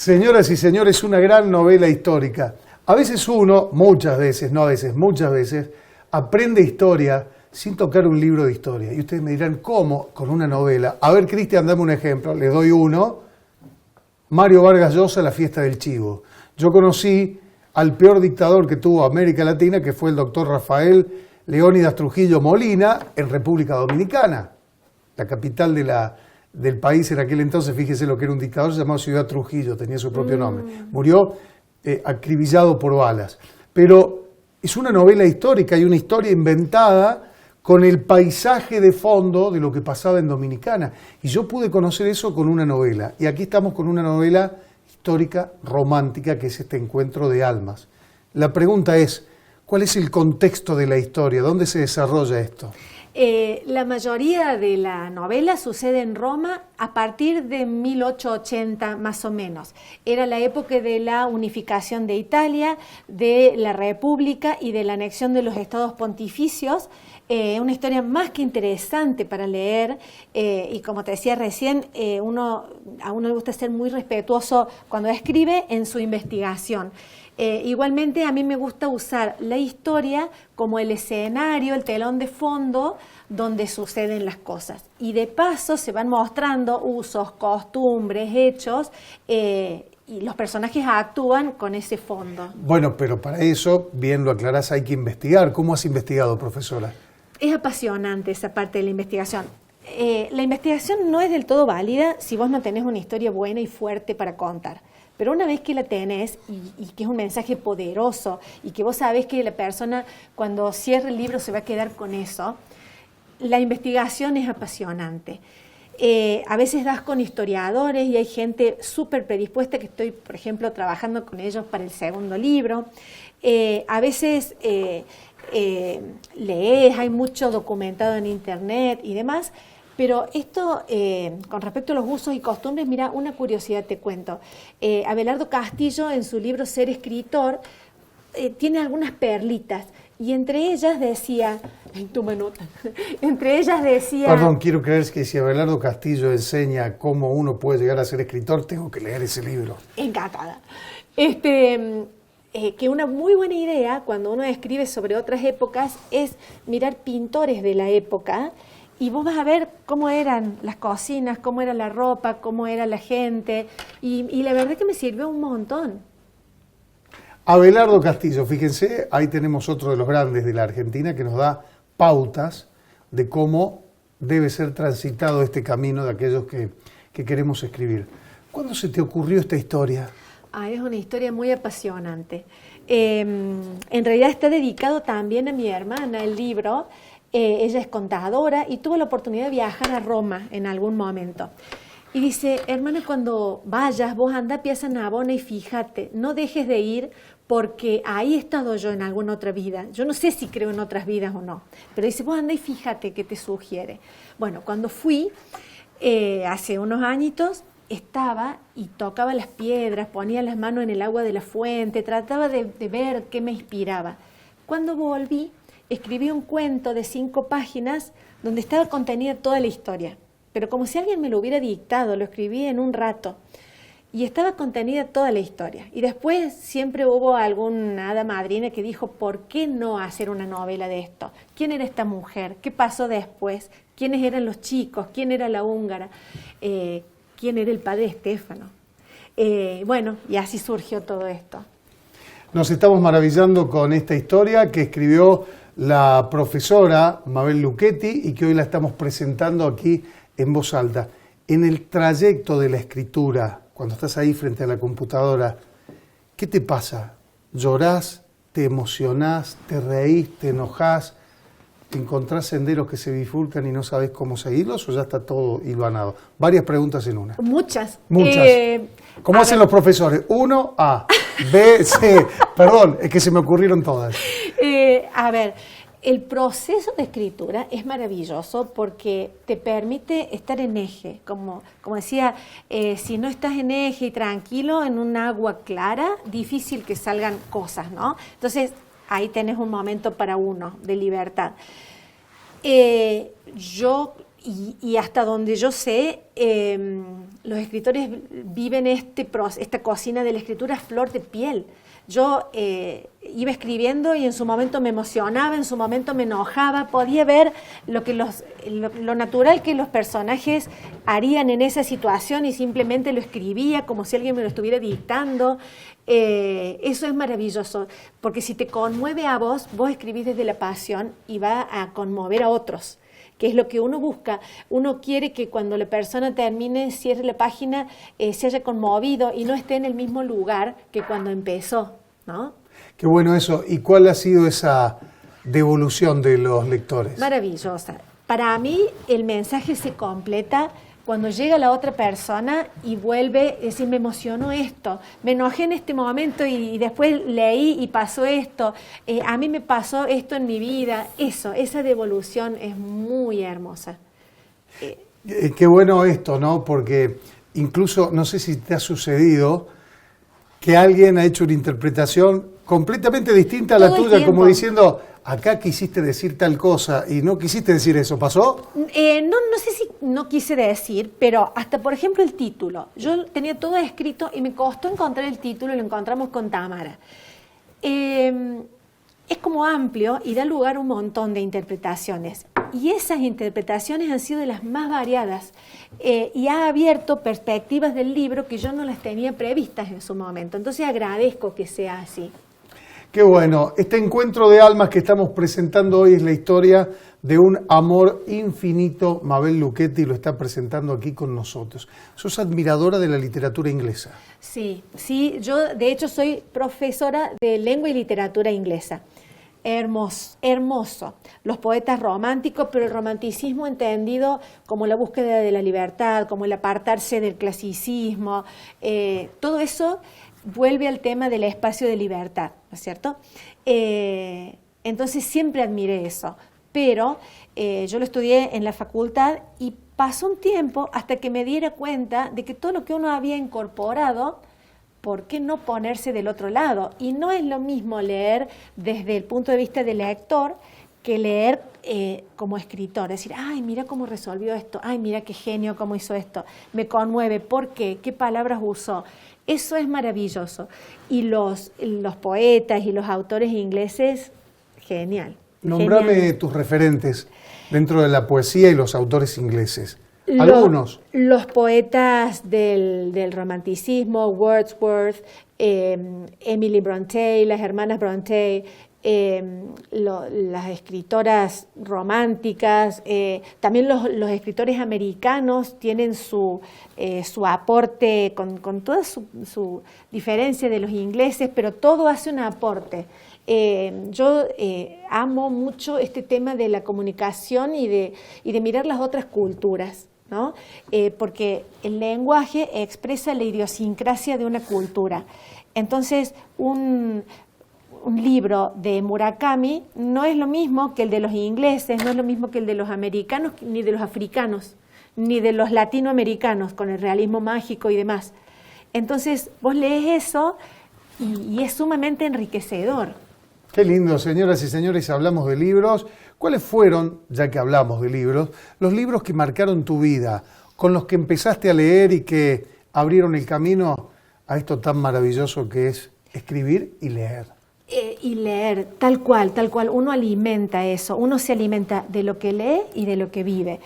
Señoras y señores, una gran novela histórica. A veces uno, muchas veces, no a veces, muchas veces, aprende historia sin tocar un libro de historia. Y ustedes me dirán, ¿cómo? Con una novela. A ver, Cristian, dame un ejemplo. Les doy uno. Mario Vargas Llosa, La fiesta del chivo. Yo conocí al peor dictador que tuvo América Latina, que fue el doctor Rafael Leónidas Trujillo Molina, en República Dominicana. La capital del país en aquel entonces, fíjese lo que era un dictador, se llamaba Ciudad Trujillo, tenía su propio nombre. Murió acribillado por balas. Pero es una novela histórica y una historia inventada con el paisaje de fondo de lo que pasaba en Dominicana. Y yo pude conocer eso con una novela. Y aquí estamos con una novela histórica romántica, que es este encuentro de almas. La pregunta es, ¿cuál es el contexto de la historia? ¿Dónde se desarrolla esto? La mayoría de la novela sucede en Roma a partir de 1880 más o menos. Era la época de la unificación de Italia, de la República y de la anexión de los estados pontificios. Una historia más que interesante para leer y como te decía recién, a uno le gusta ser muy respetuoso cuando escribe en su investigación. Igualmente a mí me gusta usar la historia como el escenario, el telón de fondo donde suceden las cosas. Y de paso se van mostrando usos, costumbres, hechos y los personajes actúan con ese fondo. Bueno, pero para eso, bien lo aclarás, hay que investigar. ¿Cómo has investigado, profesora? Es apasionante esa parte de la investigación. La investigación no es del todo válida si vos no tenés una historia buena y fuerte para contar. Pero una vez que la tenés y que es un mensaje poderoso y que vos sabés que la persona cuando cierre el libro se va a quedar con eso, la investigación es apasionante. A veces das con historiadores y hay gente súper predispuesta que estoy, por ejemplo, trabajando con ellos para el segundo libro. A veces lees, hay mucho documentado en internet y demás. Pero esto, con respecto a los usos y costumbres, mira, una curiosidad te cuento. Abelardo Castillo, en su libro Ser escritor, tiene algunas perlitas. Y entre ellas decía, toma nota, entre ellas decía... Perdón, quiero creer que si Abelardo Castillo enseña cómo uno puede llegar a ser escritor, tengo que leer ese libro. Encantada. Que una muy buena idea, cuando uno escribe sobre otras épocas, es mirar pintores de la época. Y vos vas a ver cómo eran las cocinas, cómo era la ropa, cómo era la gente. Y la verdad que me sirvió un montón. Abelardo Castillo, fíjense, ahí tenemos otro de los grandes de la Argentina que nos da pautas de cómo debe ser transitado este camino de aquellos que queremos escribir. ¿Cuándo se te ocurrió esta historia? Es una historia muy apasionante. En realidad está dedicado también a mi hermana, el libro. Ella es contadora y tuvo la oportunidad de viajar a Roma en algún momento. Y dice, hermana, cuando vayas, vos anda a Piazza Navona y fíjate, no dejes de ir porque ahí he estado yo en alguna otra vida. Yo no sé si creo en otras vidas o no, pero dice, vos anda y fíjate qué te sugiere. Bueno, cuando fui, hace unos añitos, estaba y tocaba las piedras, ponía las manos en el agua de la fuente, trataba de ver qué me inspiraba. Cuando volví, escribí un cuento de 5 páginas donde estaba contenida toda la historia, pero como si alguien me lo hubiera dictado, lo escribí en un rato y estaba contenida toda la historia. Y después siempre hubo alguna hada madrina que dijo, ¿por qué no hacer una novela de esto? ¿Quién era esta mujer? ¿Qué pasó después? ¿Quiénes eran los chicos? ¿Quién era la húngara? ¿Quién era el padre de Estéfano? Bueno, y así surgió todo esto. Nos estamos maravillando con esta historia que escribió la profesora Mabel Lucchetti y que hoy la estamos presentando aquí en voz alta. En el trayecto de la escritura, cuando estás ahí frente a la computadora, ¿qué te pasa? ¿Llorás? ¿Te emocionás? ¿Te reís? ¿Te enojás? ¿Te encontrás senderos que se bifurcan y no sabes cómo seguirlos o ya está todo hilvanado? Varias preguntas en una. Muchas. ¿Cómo hacen los profesores? 1, A, B, C. Perdón, es que se me ocurrieron todas. A ver, el proceso de escritura es maravilloso porque te permite estar en eje. Como decía, si no estás en eje y tranquilo, en un agua clara, difícil que salgan cosas, ¿no? Entonces, ahí tenés un momento para uno de libertad. Yo y hasta donde yo sé, los escritores viven esta cocina de la escritura a flor de piel. Yo iba escribiendo y en su momento me emocionaba, en su momento me enojaba, podía ver lo natural que los personajes harían en esa situación y simplemente lo escribía como si alguien me lo estuviera dictando. Eso es maravilloso, porque si te conmueve a vos, vos escribís desde la pasión y va a conmover a otros, que es lo que uno busca. Uno quiere que cuando la persona termine, cierre la página, se haya conmovido y no esté en el mismo lugar que cuando empezó, ¿no? Qué bueno eso. ¿Y cuál ha sido esa devolución de los lectores? Maravillosa. Para mí el mensaje se completa cuando llega la otra persona y vuelve a decir, me emocionó esto, me enojé en este momento y después leí y pasó esto, a mí me pasó esto en mi vida. Esa devolución es muy hermosa. Qué bueno esto, ¿no? Porque incluso, no sé si te ha sucedido que alguien ha hecho una interpretación completamente distinta a la tuya, como diciendo, acá quisiste decir tal cosa y no quisiste decir eso, ¿pasó? No sé si no quise decir, pero hasta por ejemplo el título. Yo tenía todo escrito y me costó encontrar el título y lo encontramos con Tamara. Es como amplio y da lugar a un montón de interpretaciones. Y esas interpretaciones han sido de las más variadas y ha abierto perspectivas del libro que yo no las tenía previstas en su momento. Entonces agradezco que sea así. Qué bueno. Este encuentro de almas que estamos presentando hoy es la historia de un amor infinito. Mabel Lucchetti lo está presentando aquí con nosotros. ¿Sos admiradora de la literatura inglesa? Sí, yo de hecho soy profesora de lengua y literatura inglesa. Hermoso. Los poetas románticos, pero el romanticismo entendido como la búsqueda de la libertad, como el apartarse del clasicismo, todo eso vuelve al tema del espacio de libertad, ¿no es cierto? Entonces siempre admiré eso, pero yo lo estudié en la facultad y pasó un tiempo hasta que me diera cuenta de que todo lo que uno había incorporado, ¿por qué no ponerse del otro lado? Y no es lo mismo leer desde el punto de vista del lector que leer como escritor, decir, ay, mira cómo resolvió esto, ay, mira qué genio cómo hizo esto, me conmueve, ¿por qué? ¿Qué palabras usó? Eso es maravilloso. Y los poetas y los autores ingleses, genial. Nómbrame tus referentes dentro de la poesía y los autores ingleses. Algunos. Los poetas del romanticismo, Wordsworth, Emily Brontë, las hermanas Brontë, las escritoras románticas, también los escritores americanos tienen su aporte con toda su diferencia de los ingleses, pero todo hace un aporte. Yo amo mucho este tema de la comunicación y de mirar las otras culturas, ¿no? Porque el lenguaje expresa la idiosincrasia de una cultura. Entonces, un libro de Murakami no es lo mismo que el de los ingleses, no es lo mismo que el de los americanos, ni de los africanos, ni de los latinoamericanos, con el realismo mágico y demás. Entonces, vos lees eso y es sumamente enriquecedor. Qué lindo, señoras y señores, hablamos de libros. ¿Cuáles fueron, ya que hablamos de libros, los libros que marcaron tu vida, con los que empezaste a leer y que abrieron el camino a esto tan maravilloso que es escribir y leer? Y leer, tal cual, uno alimenta eso, uno se alimenta de lo que lee y de lo que vive.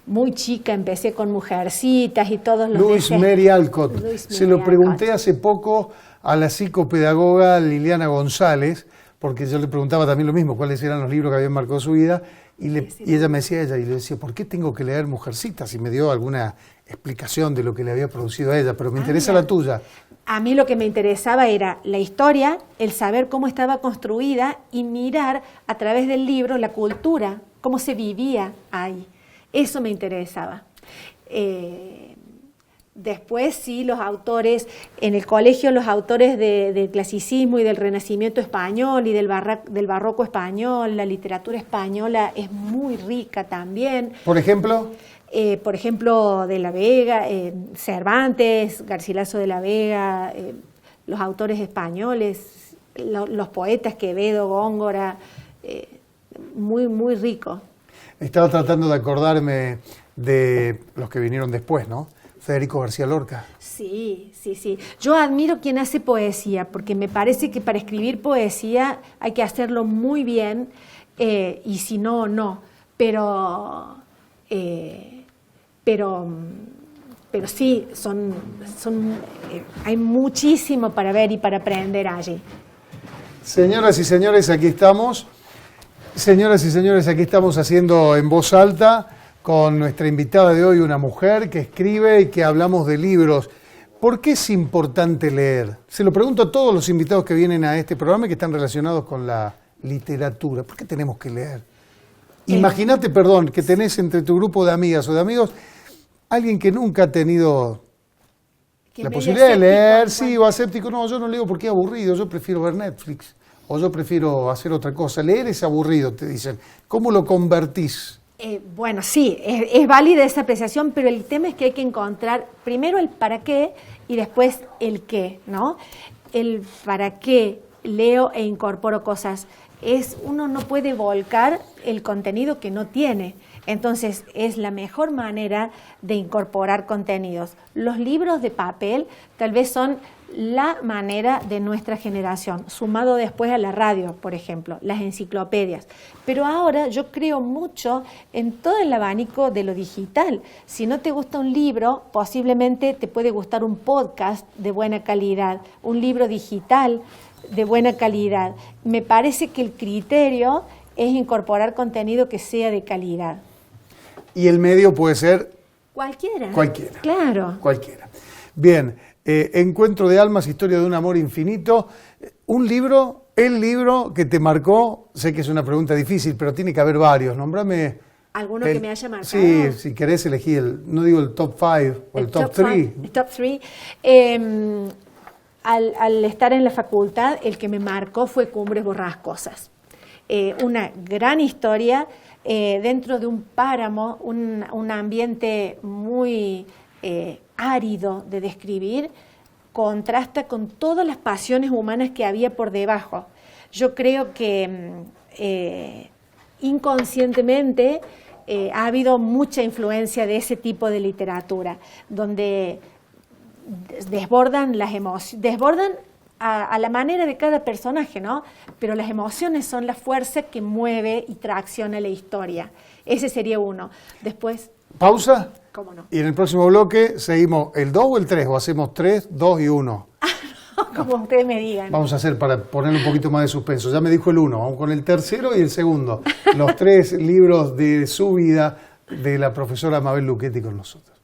Muy chica empecé con Mujercitas y todos los... Louise Mary Alcott. Se lo pregunté hace poco a la psicopedagoga Liliana González, porque yo le preguntaba también lo mismo, cuáles eran los libros que habían marcado su vida, y ella me decía, y le decía, ¿por qué tengo que leer Mujercitas? Y me dio alguna explicación de lo que le había producido a ella, pero me interesa la tuya. A mí lo que me interesaba era la historia, el saber cómo estaba construida y mirar a través del libro la cultura, cómo se vivía ahí. Eso me interesaba. Después sí, los autores, en el colegio los autores del clasicismo y del renacimiento español y del barroco español, la literatura española es muy rica también. ¿Por ejemplo? De la Vega, Cervantes, Garcilaso de la Vega, los autores españoles, los poetas Quevedo, Góngora, muy rico. Estaba tratando de acordarme de los que vinieron después, ¿no? Federico García Lorca. Sí, sí, sí. Yo admiro quien hace poesía, porque me parece que para escribir poesía hay que hacerlo muy bien, y si no, no. Pero sí, hay muchísimo para ver y para aprender allí. Señoras y señores, aquí estamos. Señoras y señores, aquí estamos haciendo En Voz Alta con nuestra invitada de hoy, una mujer que escribe y que hablamos de libros. ¿Por qué es importante leer? Se lo pregunto a todos los invitados que vienen a este programa y que están relacionados con la literatura. ¿Por qué tenemos que leer? Imagínate, perdón, que tenés entre tu grupo de amigas o de amigos alguien que nunca ha tenido la posibilidad de leer, sí, o aséptico. No, yo no leo porque es aburrido, yo prefiero ver Netflix, o yo prefiero hacer otra cosa. Leer es aburrido, te dicen. ¿Cómo lo convertís? Bueno, sí, es válida esa apreciación, pero el tema es que hay que encontrar primero el para qué y después el qué, ¿no? El para qué leo e incorporo cosas. Uno no puede volcar el contenido que no tiene. Entonces, es la mejor manera de incorporar contenidos. Los libros de papel tal vez son la manera de nuestra generación, sumado después a la radio, por ejemplo, las enciclopedias. Pero ahora yo creo mucho en todo el abanico de lo digital. Si no te gusta un libro, posiblemente te puede gustar un podcast de buena calidad, un libro digital de buena calidad. Me parece que el criterio es incorporar contenido que sea de calidad. Y el medio puede ser cualquiera. Cualquiera. Claro. Cualquiera. Bien, Encuentro de almas, historia de un amor infinito. Un libro, el libro que te marcó, sé que es una pregunta difícil, pero tiene que haber varios. Nómbrame. ¿Alguno que me haya marcado? Sí, si querés elegir, no digo el top 5 o el top 3. El top 3. Al estar en la facultad, el que me marcó fue Cumbres Borrascosas. Una gran historia dentro de un páramo, un ambiente muy árido de describir, contrasta con todas las pasiones humanas que había por debajo. Yo creo que inconscientemente ha habido mucha influencia de ese tipo de literatura, donde desbordan las emociones, desbordan a la manera de cada personaje, ¿no? Pero las emociones son la fuerza que mueve y tracciona la historia. Ese sería uno. Después... ¿Pausa? ¿Cómo no? Y en el próximo bloque seguimos el 2 o el 3, o hacemos 3, 2 y 1. Como ustedes me digan. Vamos a hacer para poner un poquito más de suspenso. Ya me dijo el 1, vamos con el tercero y el segundo. Los 3 libros de su vida de la profesora Mabel Lucchetti con nosotros.